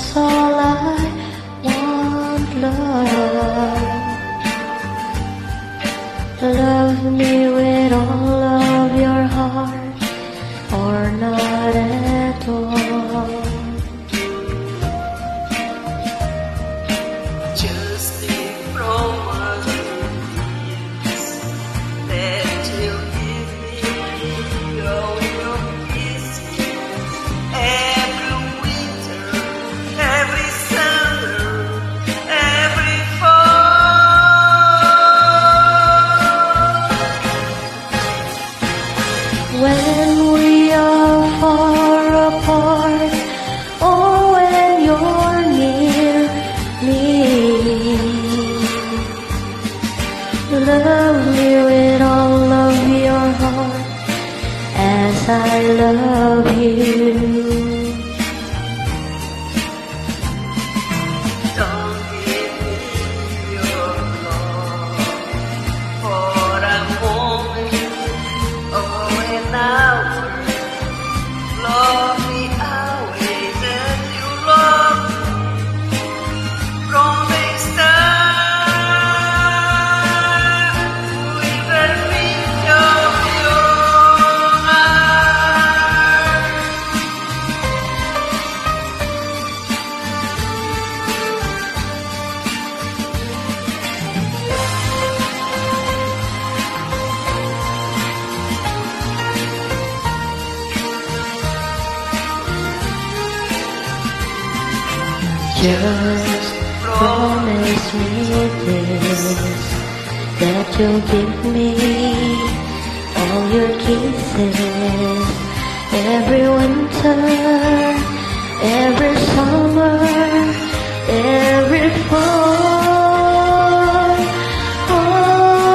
That's all I want, love. Love me with all of your heart, or not at all. Just a promise that you'll give me all your kisses every winter, every summer, every fall. When we are far apart, or when you're near me, love me with all of your heart as I love you. Don't give me your love for a moment or an hour. Love me always as you love me from the start. With the reach of your heart. Just promise me this, that you'll give me all your kisses every winter, every summer, every fall. Oh,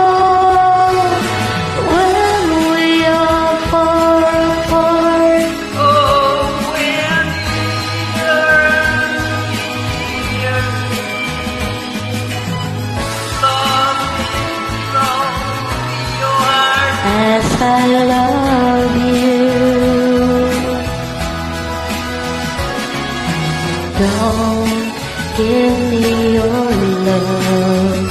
when we are far apart, Oh, when you're near me, love me from your heart. as I love you. Don't give me your love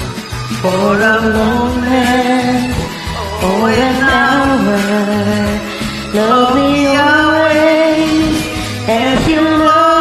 for a moment or an hour. Love me always as you love